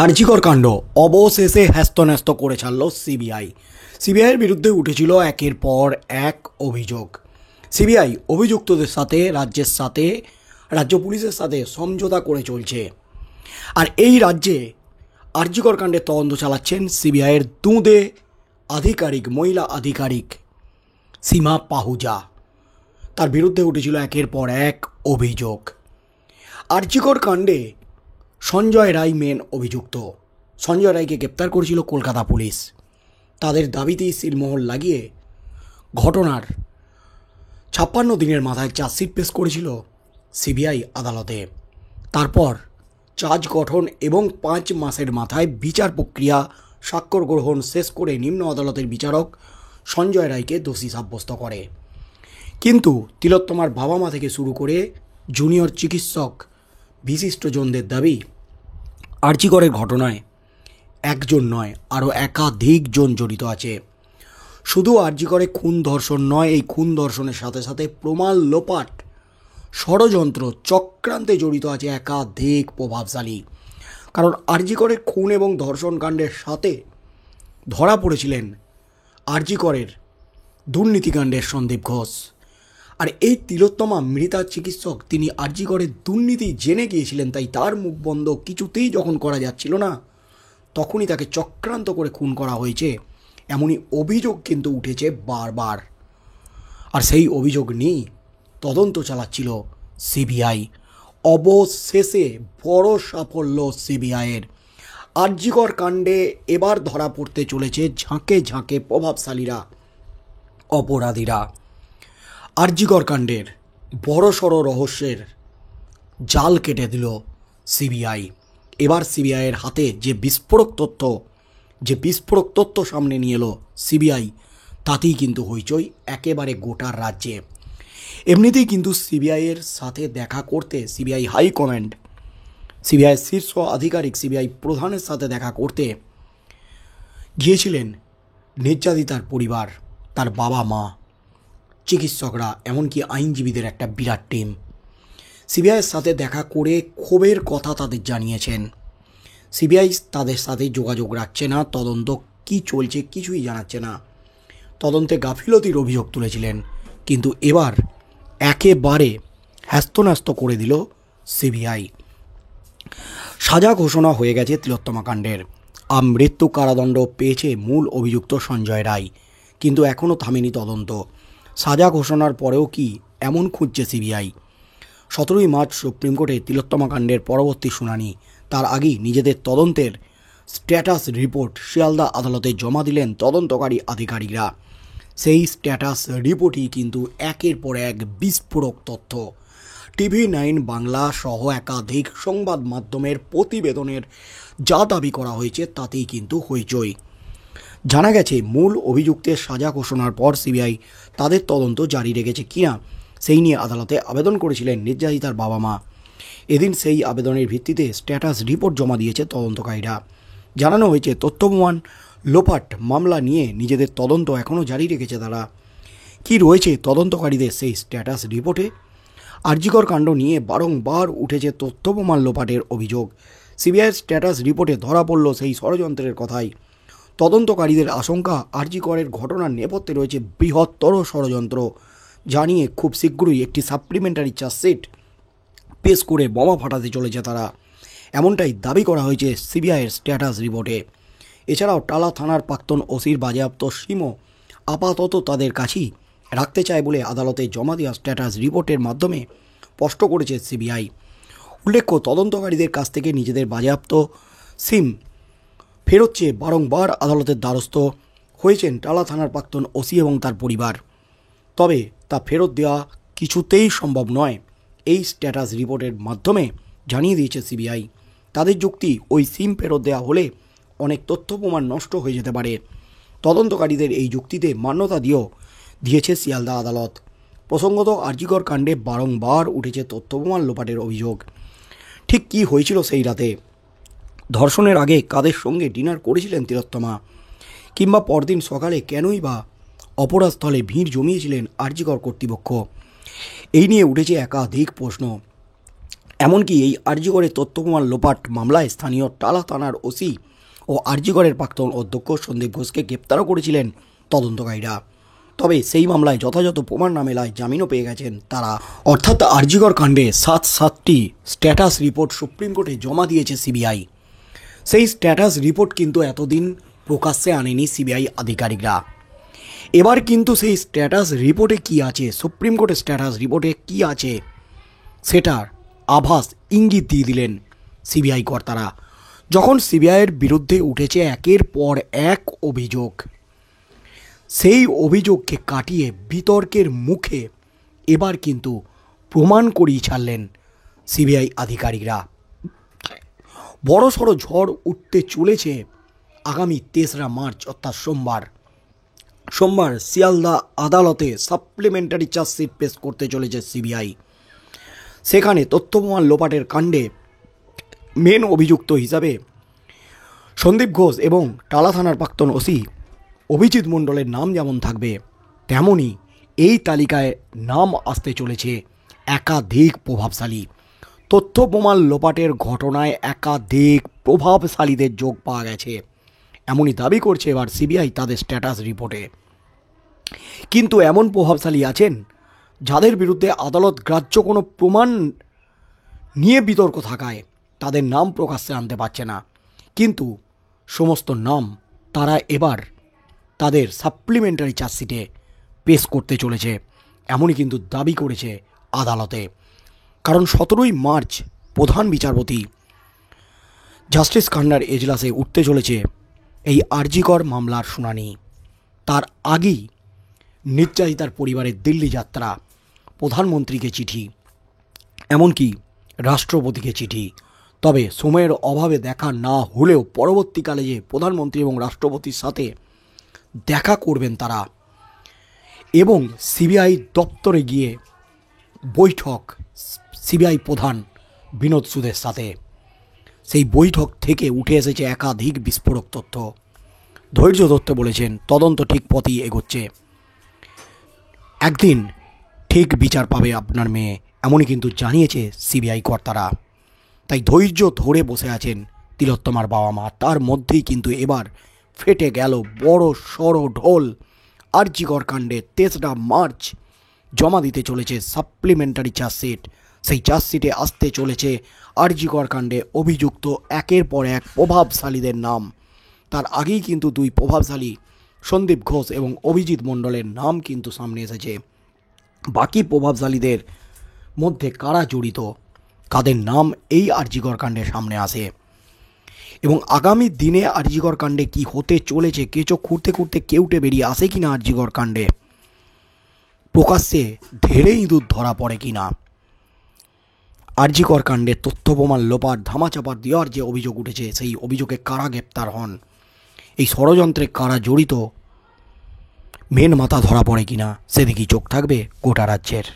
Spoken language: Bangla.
আরজিকর কাণ্ড অবশেষে হ্যাস্তন্যস্ত করে ছাড়ল সিবিআই। সিবিআইয়ের বিরুদ্ধে উঠেছিল একের পর এক অভিযোগ। সিবিআই অভিযুক্তদের সাথে রাজ্য পুলিশের সাথে সমঝোতা করে চলছে। আর এই রাজ্যে আরজিকর কাণ্ডের তদন্ত চালাচ্ছেন সিবিআইয়ের দুঁদে আধিকারিক, মহিলা আধিকারিক সীমা পাহুজা। তার বিরুদ্ধে উঠেছিল একের পর এক অভিযোগ। আরজিকর কাণ্ডে সঞ্জয় রায় মেন অভিযুক্ত। সঞ্জয় রায়কে গ্রেপ্তার করেছিল কলকাতা পুলিশ। তাদের দাবিতেই সিলমোহর লাগিয়ে ঘটনার 56 দিনের মাথায় চার্জশিট পেশ করেছিল সিবিআই আদালতে। তারপর চার্জ গঠন এবং 5 মাসের মাথায় বিচার প্রক্রিয়া, স্বাক্ষর গ্রহণ শেষ করে নিম্ন আদালতের বিচারক সঞ্জয় রায়কে দোষী সাব্যস্ত করে। কিন্তু তিলোত্তমার বাবা মা থেকে শুরু করে জুনিয়র চিকিৎসক বিশিষ্টজনদের দাবি, আরজিকরের ঘটনায় একজন নয়, আরও একাধিক জন জড়িত আছে। শুধু আরজিকরে খুন ধর্ষণ নয়, এই খুন ধর্ষণের সাথে সাথে প্রমাণ লোপাট, ষড়যন্ত্র, চক্রান্তে জড়িত আছে একাধিক প্রভাবশালী। কারণ আরজিকরের খুন এবং ধর্ষণ কাণ্ডের সাথে ধরা পড়েছিলেন আরজিকরের দুর্নীতিকাণ্ডের সন্দীপ ঘোষ। আর এই তিলোত্তমা মৃতা চিকিৎসক, তিনি আরজিকরের দুর্নীতি জেনে গিয়েছিলেন, তাই তার মুখ বন্ধ কিছুতেই যখন করা যাচ্ছিল না, তখনই তাকে চক্রান্ত করে খুন করা হয়েছে, এমনই অভিযোগ কিন্তু উঠেছে বারবার। আর সেই অভিযোগ নিয়েই তদন্ত চালাচ্ছিল সিবিআই। অবশেষে বড় সাফল্য সিবিআইয়ের। আরজিকর কাণ্ডে এবার ধরা পড়তে চলেছে ঝাঁকে ঝাঁকে প্রভাবশালীরা, অপরাধীরা। আরজিকর কাণ্ডের বড়সড় রহস্যের জাল কেটে দিল সিবিআই। এবার সিবিআইয়ের হাতে যে বিস্ফোরক তথ্য সামনে নিয়ে এলো সিবিআই, তাতেই কিন্তু হইচই একেবারে গোটা রাজ্যে। এমনিতেই কিন্তু সিবিআইয়ের সাথে দেখা করতে সিবিআই হাইকমান্ড, সিবিআই শীর্ষ আধিকারিক, সিবিআই প্রধানের সাথে দেখা করতে গিয়েছিলেন নির্যাতিতার পরিবার, তার বাবা মা, চিকিৎসকরা, এমনকি আইনজীবীদের একটা বিরাট টিম। সিবিআইয়ের সাথে দেখা করে ক্ষোভের কথা তাদের জানিয়েছেন। সিবিআই তাদের সাথে যোগাযোগ রাখছে না, তদন্ত কি চলছে কিছুই জানাচ্ছে না, তদন্তে গাফিলতির অভিযোগ তুলেছিলেন। কিন্তু এবার একেবারে হ্যাস্তন্যস্ত করে দিল সিবিআই। সাজা ঘোষণা হয়ে গেছে তিলোত্তমা কাণ্ডের। মৃত্যু কারাদণ্ড পেয়েছে মূল অভিযুক্ত সঞ্জয় রায়। কিন্তু এখনও থামেনি তদন্ত। সাজা ঘোষণার পরেও কি এমন খুঁজছে সিবিআই? 17ই মার্চ সুপ্রিম কোর্টে তিলোত্তমা কাণ্ডের পরবর্তী শুনানি। তার আগেই নিজেদের তদন্তের স্ট্যাটাস রিপোর্ট শিয়ালদা আদালতে জমা দিলেন তদন্তকারী আধিকারিকরা। সেই স্ট্যাটাস রিপোর্টই কিন্তু একের পর এক বিস্ফোরক তথ্য। TV9 বাংলা সহ একাধিক সংবাদ মাধ্যমের প্রতিবেদনের যা দাবি করা হয়েছে তাতেই কিন্তু হইচই। জানা গেছে মূল অভিযুক্তের সাজা ঘোষণার পর সিবিআই তাদের তদন্ত জারি রেখেছে কিনা সেই নিয়ে আদালতে আবেদন করেছিলেন নির্যাতিতার বাবা মা। এদিন সেই আবেদনের ভিত্তিতে স্ট্যাটাস রিপোর্ট জমা দিয়েছে তদন্তকারীরা। জানানো হয়েছে তথ্য প্রমাণ লোপাট মামলা নিয়ে নিজেদের তদন্ত এখনও জারি রেখেছে তারা। কি রয়েছে তদন্তকারীদের সেই স্ট্যাটাস রিপোর্টে? আরজিকর কাণ্ড নিয়ে বারংবার উঠেছে তথ্য প্রমাণ লোপাটের অভিযোগ। সিবিআইয়ের স্ট্যাটাস রিপোর্টে ধরা পড়ল সেই ষড়যন্ত্রের কথাই। তদন্তকারীদের আশঙ্কা আরজিকরের ঘটনার নেপথ্যে রয়েছে বৃহত্তর ষড়যন্ত্র। জানিয়ে খুব শীঘ্রই একটি সাপ্লিমেন্টারি চার্জশিট পেশ করে বোমা ফাটাতে চলেছে তারা, এমনটাই দাবি করা হয়েছে সিবিআইয়ের স্ট্যাটাস রিপোর্টে। এছাড়াও টালা থানার প্রাক্তন ওসির বাজেয়াপ্ত সিমও আপাতত তাদের কাছেই রাখতে চায় বলে আদালতে জমা দেওয়া স্ট্যাটাস রিপোর্টের মাধ্যমে স্পষ্ট করেছে সিবিআই। উল্লেখ্য, তদন্তকারীদের কাছ থেকে নিজেদের বাজেয়াপ্ত সিম ফেরত চেয়ে বারংবার আদালতের দ্বারস্থ হয়েছেন টালা থানার প্রাক্তন ওসি এবং তার পরিবার। তবে তা ফেরত দেওয়া কিছুতেই সম্ভব নয়। এই স্ট্যাটাস রিপোর্টের মাধ্যমে জানিয়ে দিয়েছে সিবিআই। তাদের যুক্তি, ওই সিম ফেরত দেওয়া হলে অনেক তথ্য প্রমাণ নষ্ট হয়ে যেতে পারে। তদন্তকারীদের এই যুক্তিতে মান্যতা দিয়েছে শিয়ালদা আদালত। প্রসঙ্গত, আরজিকর কাণ্ডে বারংবার উঠেছে তথ্য প্রমাণ লোপাটের অভিযোগ। ঠিক কী হয়েছিল সেই রাতে? ধর্ষণের আগে কাদের সঙ্গে ডিনার করেছিলেন তিলোত্তমা? কিংবা পরদিন সকালে কেনই বা অপরাধস্থলে ভিড় জমিয়েছিলেন আরজিকর কর্তৃপক্ষ? এই নিয়ে উঠেছে একাধিক প্রশ্ন। এমনকি এই আরজিকরের তথ্য প্রমাণ লোপাট মামলায় স্থানীয় টালা থানার ওসি ও আরজিকরের প্রাক্তন অধ্যক্ষ সন্দীপ ঘোষকে গ্রেপ্তারও করেছিলেন তদন্তকারীরা। তবে সেই মামলায় যথাযথ প্রমাণ না মেলায় জামিনও পেয়ে গেছেন তারা। অর্থাৎ আরজিকর কাণ্ডে 7টি স্ট্যাটাস রিপোর্ট সুপ্রিম কোর্টে জমা দিয়েছে সিবিআই। সেই স্ট্যাটাস রিপোর্ট কিন্তু এতদিন প্রকাশ্যে আনেনি সিবিআই আধিকারিকরা। এবার কিন্তু সেই স্ট্যাটাস রিপোর্টে কি আছে, সুপ্রিম কোর্টের স্ট্যাটাস রিপোর্টে কি আছে সেটার আভাস ইঙ্গিত দিয়ে দিলেন সিবিআই কর্তারা, যখন সিবিআইয়ের বিরুদ্ধে উঠেছে একের পর এক অভিযোগ। সেই অভিযোগকে কাটিয়ে বিতর্কের মুখে এবার কিন্তু প্রমাণ করিয়ে ছাড়লেন সিবিআই আধিকারিকরা। বড়সড় ঝড় উঠতে চলেছে আগামী 3রা মার্চ অর্থাৎ সোমবার শিয়ালদা আদালতে সাপ্লিমেন্টারি চার্জশিট পেশ করতে চলেছে সিবিআই। সেখানে তথ্য প্রমাণ লোপাটের কাণ্ডে মেন অভিযুক্ত হিসাবে সন্দীপ ঘোষ এবং টালা থানার প্রাক্তন ওসি অভিজিৎ মণ্ডলের নাম যেমন থাকবে, তেমনই এই তালিকায় নাম আসতে চলেছে একাধিক প্রভাবশালী। তথ্য প্রমাণ লোপাটের ঘটনায় একাধিক প্রভাবশালীদের যোগ পাওয়া গেছে, এমনই দাবি করছে এবার সিবিআই তাদের স্ট্যাটাস রিপোর্টে। কিন্তু এমন প্রভাবশালী আছেন যাদের বিরুদ্ধে আদালত গ্রাহ্য কোনো প্রমাণ নিয়ে বিতর্ক থাকায় তাদের নাম প্রকাশ্যে আনতে পারছে না, কিন্তু সমস্ত নাম তারা এবার তাদের সাপ্লিমেন্টারি চার্জশিটে পেশ করতে চলেছে, এমনই কিন্তু দাবি করেছে আদালতে। কারণ 17ই মার্চ প্রধান বিচারপতি জাস্টিস খান্নার এজলাসে উঠতে চলেছে এই আরজিকর মামলার শুনানি। তার আগেই নির্যাতিতার পরিবারের দিল্লি যাত্রা, প্রধানমন্ত্রীকে চিঠি, এমনকি রাষ্ট্রপতিকে চিঠি। তবে সময়ের অভাবে দেখা না হলেও পরবর্তীকালে যে প্রধানমন্ত্রী এবং রাষ্ট্রপতির সাথে দেখা করবেন তারা, এবং সিবিআই দপ্তরে গিয়ে বৈঠক সিবিআই প্রধান বিনোদ সুদের সাথে, সেই বৈঠক থেকে উঠে এসেছে একাধিক বিস্ফোরক তথ্য। ধৈর্য ধরতে বলেছেন, তদন্ত ঠিক পথেই এগোচ্ছে, একদিন ঠিক বিচার পাবে আপনার মেয়ে, এমনই কিন্তু জানিয়েছে সিবিআই কর্তারা। তাই ধৈর্য ধরে বসে আছেন তিলোত্তমার বাবা মা। তার মধ্যেই কিন্তু এবার ফেটে গেল বড় সড় ঢোল। আরজিকর কাণ্ডে 3রা মার্চ জমা দিতে চলেছে সাপ্লিমেন্টারি চার্জশিট। সেই চার্জশিটে আসতে চলেছে আরজিকর কাণ্ডে অভিযুক্ত একের পর এক প্রভাবশালীদের নাম। তার আগেই কিন্তু 2 প্রভাবশালী সন্দীপ ঘোষ এবং অভিজিৎ মণ্ডলের নাম কিন্তু সামনে এসেছে। বাকি প্রভাবশালীদের মধ্যে কারা জড়িত, কাদের নাম এই আরজিকর কাণ্ডে সামনে আসে, এবং আগামী দিনে আরজিকর কাণ্ডে কি হতে চলেছে, কেঁচো খুঁড়তে খুঁড়তে কেউটে বেরিয়ে আসে কিনা আরজিকর কাণ্ডে, প্রকাশ্যে ধেড়ে ইঁদুর ধরা পড়ে কিনা, আরজিকর কাণ্ডে তথ্য প্রমাণ লোপাট ধামাচাপা দেওয়ার যে অভিযোগ উঠেছে সেই অভিযোগে কারা গ্রেপ্তার হন, এই ষড়যন্ত্রে কারা জড়িত, মেন মাথা ধরা পড়ে কিনা, সেদিকেই চোখ থাকবে গোটা রাজ্যের।